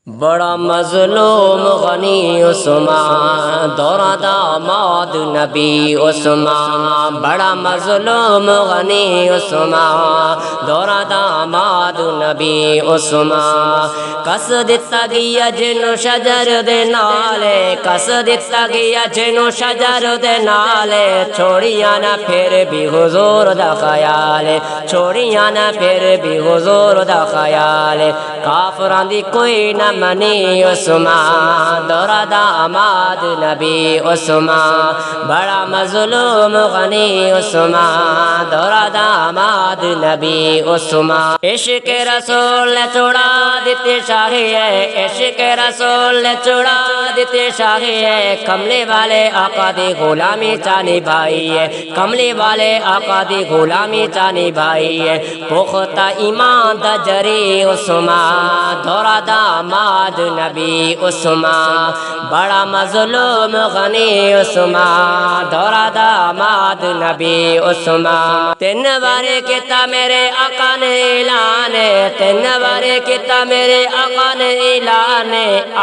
بڑا مظلوم غنی عثمان، دورہ داماد نبی عثمان، بڑا مظلوم غنی عثمان، دورہ داماد نبی عثمان۔ کس دتا گیا جنو شجر دے نالے، کس دتا گیا جنو شجر دے نالے، چھوڑیاں نہ پھر بھی حضور دا خیال، چھوڑیاں نہ پھر بھی حضور دا خیال۔ کافران دی کوئی نہ منی عثمان، دورہ داماد نبی عثمان، بڑا مظلوم غنی عثمان، دورہ داماد نبی عثمان۔ عشق رسول نے چھڑا دیتے شاہی ہے، عشق رسول نے چھڑا دیتے شاہی ہے، کملے والے آقا دی غلامی چانی بھائی ہے، کملے والے آقا دی غلامی چانی بھائی ہے۔ پختہ ایمان دا جری عثمان، دورہ داماد نبی عثمان، بڑا مظلوم غنی عثمان، دورہ داماد نبی عثمان۔ تین بارے کتا میرے آقا نے اعلان، تین بارے کتا میرے آقا نے اعلان،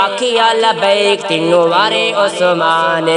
آکھیا لبیک تینوں بارے عثمان،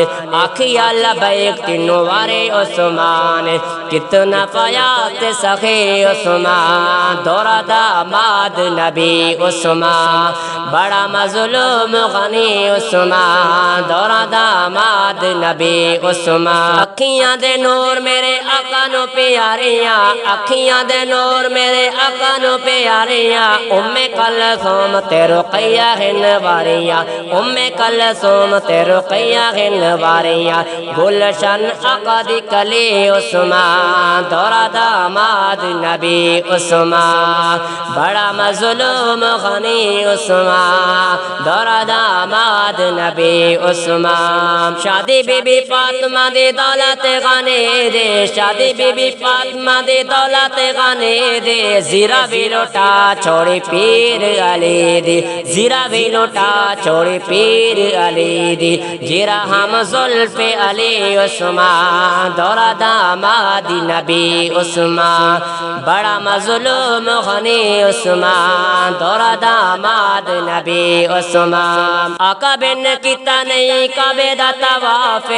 آکھیا لبیک تینوں بارے عثمان۔ کتنا پایا تے سخی عثمان، دورہ داماد نبی عثمان، بڑا مظلوم غنی عثمان، دورہ داماد نبی عثمان۔ اکھیاں دے نور میرے آقا نو پیاریاں، اکھیاں دے نور میرے آقا نو پیاریاں، ام کلثوم تے رقیہ ہن واریاں، ام کلثوم تے رقیہ ہن واریاں۔ گلشن آقا دی کلی عثمان، دورہ داماد نبی عثمان، بڑا مظلوم غنی عثمان، دورہ داماد نبی عثمان۔ شادی بی بی فاطمہ دی دولت غنی دے، شادی بی بی فاطمہ دی دولت غنی دے، زیرہ بھی لوٹا چھوڑی پیر علی دی، زیرہ بھی لوٹا چھوڑی پیر علی دی، زیرہ ہم زلف علی عثمان، دورہ داماد نبی عثمان، بڑا مظلوم غنی عثمان، دورہ داماد نبی عثمان۔ آقا بن کیتا نہیں کعبے دا طواف،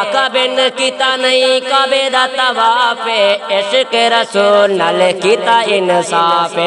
آقا بن کیتا نہیں کعبے دا طواف، عشق رسول نال کیتا انصاف،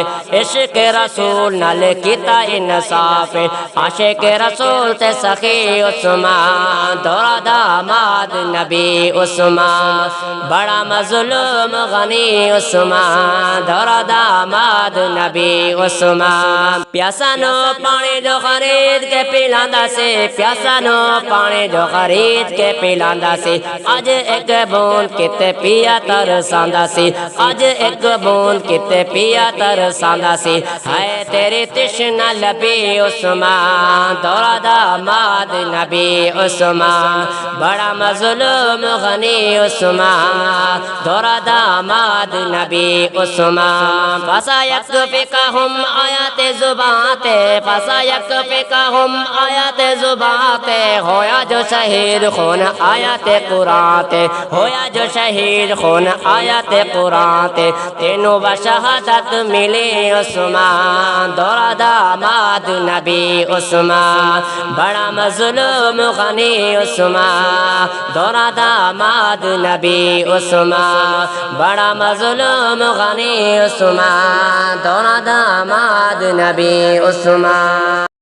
عشق رسول نال کیتا انصاف۔ عاشق رسول تے سخی عثمان، دورہ داماد نبی عثمان، بڑا مظلوم غنی عثمان، دورہ داماد نبی عثمان۔ پیاسا نو پانی جو خرید کے پلاندا سے، پیاسا نو پانی جو خرید کے پلاندا سے، اج ایک بوند کتے پیا ترساندا سی، اج ایک بوند کتے پیا ترساندا سی۔ ہے تیری تشنا لبی عثمان، دورہ داماد نبی عثمان، بڑا مظلوم غنی عثمان، دورہ داماد نبی عثمان۔ فسا یکفکہم آیات زبان تے، فسا یکفکہم آیات زبان تے، ہویا جو شہید خون آیات قرآن تے، ہویا جو شہید خون آیات قرآن تے، تینوں بشہادت ملی عثمان، دورہ داماد نبی عثمان، بڑا مظلوم غنی عثمان، دورہ داماد نبی عثمان، بڑا مظلوم غنی عثمان، دورہ داماد نبی عثمان۔